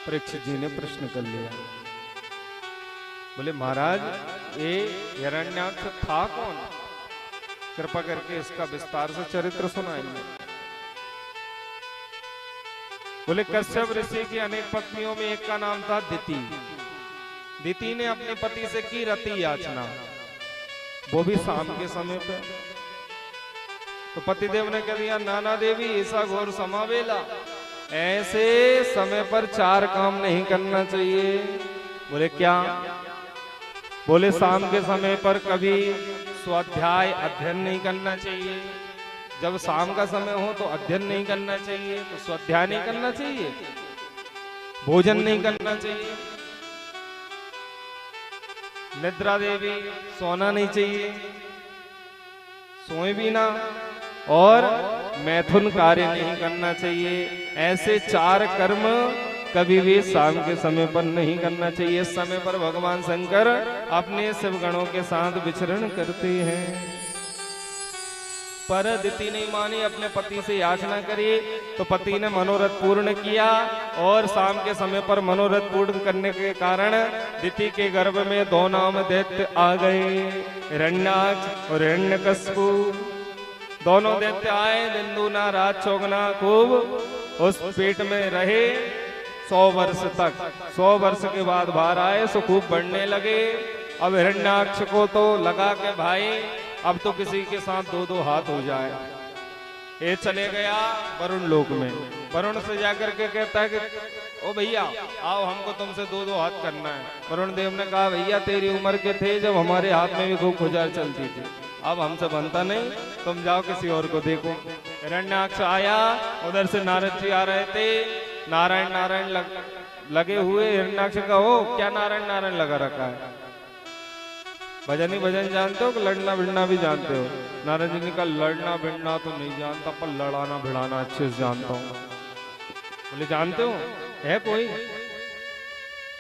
परीक्षित जी ने प्रश्न कर लिया। बोले महाराज ये हिरण्याक्ष था कौन? कृपा करके इसका विस्तार से चरित्र सुनाइए। बोले कश्यप ऋषि की अनेक पत्नियों में एक का नाम था दिति। दिति ने अपने पति से की रति याचना, वो भी शाम के समय पे। तो पतिदेव ने कह दिया नाना देवी ऐसा घोर समावेला, ऐसे समय पर 4 काम नहीं करना चाहिए। बोले क्या? बोले शाम के समय पर कभी स्वाध्याय अध्ययन नहीं करना चाहिए। जब शाम का समय हो तो अध्ययन नहीं करना चाहिए, तो स्वाध्याय नहीं करना चाहिए, भोजन नहीं करना चाहिए, निद्रा देवी सोना नहीं चाहिए, सोए भी ना, और मैथुन कार्य नहीं करना चाहिए। ऐसे 4 कर्म कभी भी शाम के समय पर नहीं करना चाहिए। इस समय पर भगवान शंकर अपने शिवगणों के साथ विचरण करते हैं। पर दिति नहीं मानी, अपने पति से याचना करी, तो पति ने मनोरथ पूर्ण किया। और शाम के समय पर मनोरथ पूर्ण करने के कारण दिति के गर्भ में 2 नाम दैत्य आ गए, हिरण्याक्ष और हिरण्यकश्यपु। दोनों दैत्य आए, दिन दूना रात चौगुना खूब उस पेट में रहे 100 वर्ष तक। 100 वर्ष के बाद बाहर आए सो खूब बढ़ने लगे। अब हिरण्याक्ष को तो लगा के भाई अब तो किसी के साथ 2-2 हाथ हो जाए। ये चले गया वरुण लोक में। वरुण से जाकर के कहता है कि ओ भैया आओ, हमको तुमसे 2-2 हाथ करना है। वरुण देव ने कहा भैया तेरी उम्र के थे जब हमारे हाथ में भी खूब खुजार चलती थी, अब हमसे बनता नहीं, तुम जाओ किसी और को देखो। हिरण्याक्ष आया, उधर से नारद जी आ रहे थे, नारायण नारायण लगे हुए। हिरण्याक्ष का हो क्या नारायण नारायण लगा रखा है? भजन ही भजन जानते हो कि लड़ना भिड़ना भी जानते हो? नारद जी ने कहा लड़ना भिड़ना तो नहीं जानता, पर लड़ाना भिड़ाना अच्छे से जानता हूँ। बोले जानते हो है कोई?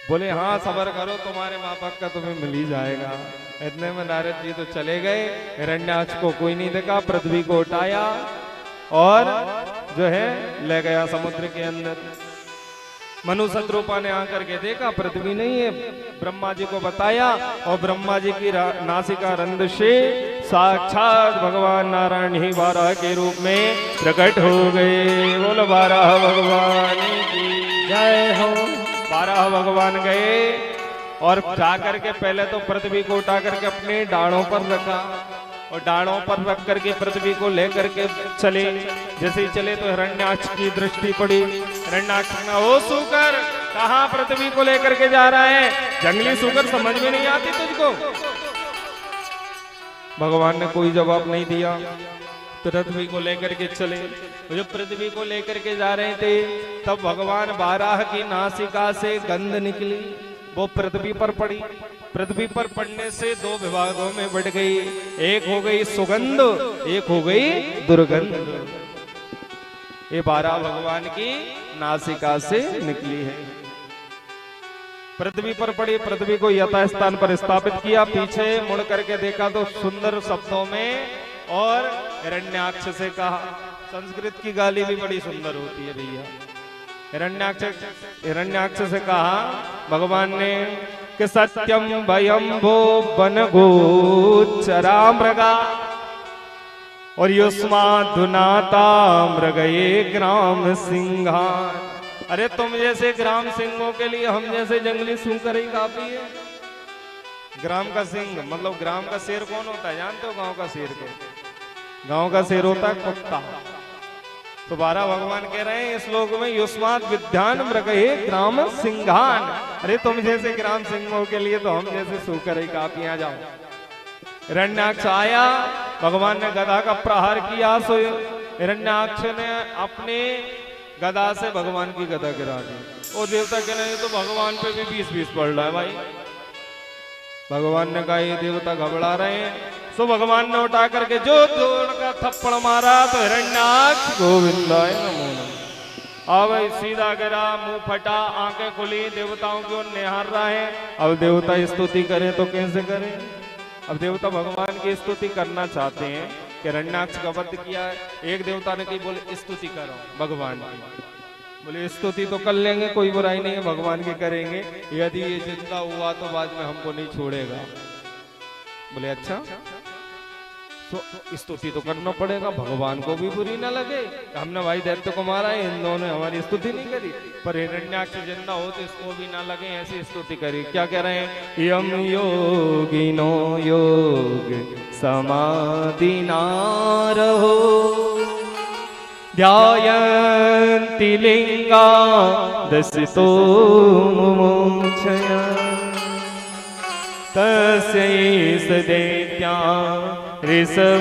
बोले हाँ सबर करो, तुम्हारे मापक का तुम्हें मिल ही जाएगा। इतने में नारद जी तो चले गए। हिरण्याक्ष को कोई नहीं देखा, पृथ्वी को उठाया और जो है ले गया समुद्र के अंदर। मनु शत्रुपा ने आकर के देखा पृथ्वी नहीं है, ब्रह्मा जी को बताया और ब्रह्मा जी की नासिका रंध्र से साक्षात भगवान नारायण ही बारह के रूप में प्रकट हो गए। बोलो बारह भगवान की जय हो। 12 भगवान गए और जाकर के पहले तो पृथ्वी को उठा करके अपने डाढ़ों पर रखा और डाढ़ों पर रख करके पृथ्वी को लेकर के चले। जैसे ही चले तो हिरण्याक्ष की दृष्टि पड़ी। हिरण्याक्ष ने ओ सूकर कहां पृथ्वी को लेकर के जा रहा है? जंगली सूकर समझ में नहीं आती तुझको? भगवान ने कोई जवाब नहीं दिया। पृथ्वी को लेकर के चले। जब पृथ्वी को लेकर के जा रहे थे तब भगवान बाराह की नासिका से गंध निकली, वो पृथ्वी पर पड़ी। पृथ्वी पर पड़ने से 2 विभागों में बढ़ गई, एक हो गई सुगंध, एक हो गई दुर्गंध। ये 12 भगवान की नासिका से निकली है। पृथ्वी पर पड़ी, पृथ्वी को यथास्थान पर स्थापित किया। पीछे मुड़ करके देखा तो सुंदर शब्दों में और हिरण्याक्ष से कहा, संस्कृत की गाली भी बड़ी सुंदर होती है भैया। हिरण्याक्ष से कहा भगवान ने कि सत्यम भयम भो वन गोचरा मृगा और युष्माधुनाता मृगये ग्राम सिंहा। अरे तुम जैसे ग्राम सिंहों के लिए हम जैसे जंगली सूकर ही काफी है। ग्राम का सिंह मतलब ग्राम का शेर कौन होता है जानते हो? गांव का शेर को, गांव का शेर होता है कुत्ता। तो 12 भगवान कह रहे हैं इस श्लोक में युष्मात् विद्यान मृगये ग्राम सिंहान। अरे तुम जैसे ग्राम सिंहों के लिए तो हम जैसे सूकर ही काफी। आ जाओ। हिरण्याक्ष आया, भगवान ने गदा का प्रहार किया। सो हिरण्याक्ष ने अपने गदा से भगवान की गदा गिरा दी। और देवता कह रहे हैं तो भगवान पे भी 20-20 पड़ रहा है भाई। भगवान ने कहा ये देवता घबरा रहे हैं। तो भगवान ने उठा करके जो जोड़ का थप्पड़ मारा तो हिरण्याक्ष गोविंदाय नमो नमः। अब सीधा गिरा, मुंह फटा, आंखें खुली, देवताओं की ओर निहार रहा है। अब देवता स्तुति करें तो कैसे करें? अब देवता भगवान की स्तुति करना चाहते हैं कि हिरण्याक्ष का वध किया है। एक देवता ने कही बोले स्तुति करो भगवान की। बोले स्तुति तो कर लेंगे, कोई बुराई नहीं है, भगवान की करेंगे, यदि ये जिंदा हुआ तो बाद में हमको नहीं छोड़ेगा। बोले अच्छा, तो स्तुति तो करना पड़ेगा, भगवान को भी बुरी ना लगे, हमने भाई दैत्य को मारा है, इन दोनों ने हमारी स्तुति नहीं करी, पर हिरण्याक्ष जिंदा हो तो इसको भी ना लगे, ऐसी स्तुति करी। क्या कह रहे हैं? यम योगिनो योग समाधि नारहो ध्यायन्ति लिंगा दसितो मुमुक्षया तस्यैष दैत्या ऋषभपणार्तो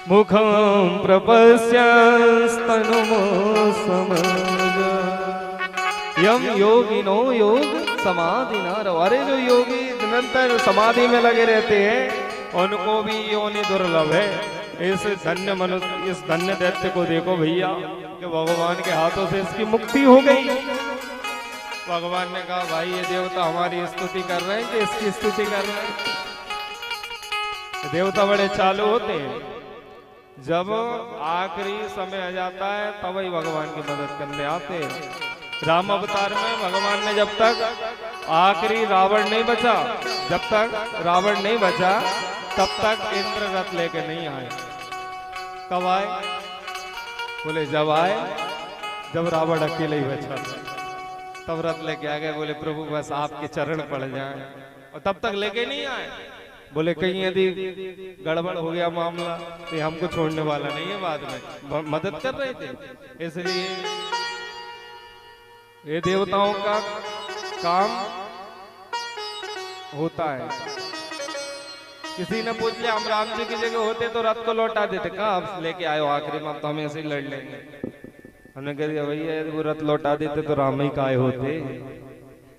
मुखं प्रपश्यस्तनुमसमज यम योगिनो योग समाधि न रहो। अरे जो योगी निरंतर समाधि में लगे रहते हैं उनको भी योनि दुर्लभ है। इस धन्य मनुष्य, इस धन्य दैत्य को देखो भैया कि भगवान के हाथों से इसकी मुक्ति हो गई। भगवान ने कहा भाई ये देवता हमारी स्तुति कर रहे हैं कि इसकी स्तुति कर रहे हैं? देवता बड़े चालू होते हैं, जब आखिरी समय आ जाता है तब ही भगवान की मदद करने आते हैं। राम अवतार में भगवान ने जब तक आखिरी रावण नहीं बचा, जब तक रावण नहीं बचा तब तक इंद्र रथ लेके नहीं आए। कब आए? बोले जब आए, जब रावण अकेले ही बचा तब रथ लेके आ गए। बोले प्रभु बस आपके चरण पड़ जाएं, और तब तक लेके नहीं आए। बोले कहीं यदि गड़बड़ हो गया मामला तो हमको छोड़ने वाला नहीं है, बाद में मदद कर रहे थे। इसलिए ये देवताओं का काम होता है। किसी ने पूछ लिया हम राम जी की जगह होते तो रथ को लौटा देते, कहाँ आप लेके आए हो आखिरी में, तो हम ऐसे ही लड़ लेंगे। हमने कह दिया भैया यदि वो रथ लौटा देते तो राम ही काय होते।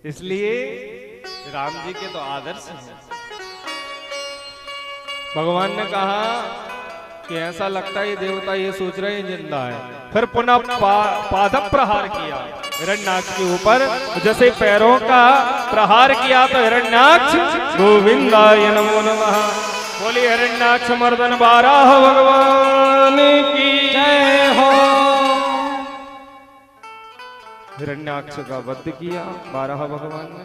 इसलिए राम जी के तो आदर्श हैं। भगवान ने कहा कि ऐसा लगता है देवता ये सोच रहे हैं जिंदा है। फिर पुनः पाद प्रहार किया हिरण्याक्ष के ऊपर, जैसे पैरों का प्रहार किया तो हिरण्याक्ष गोविंदाय नमो नमः। बोली हिरण्याक्ष मर्दन बाराह भगवान की जय हो। हिरण्याक्ष का वध किया बाराह भगवान ने।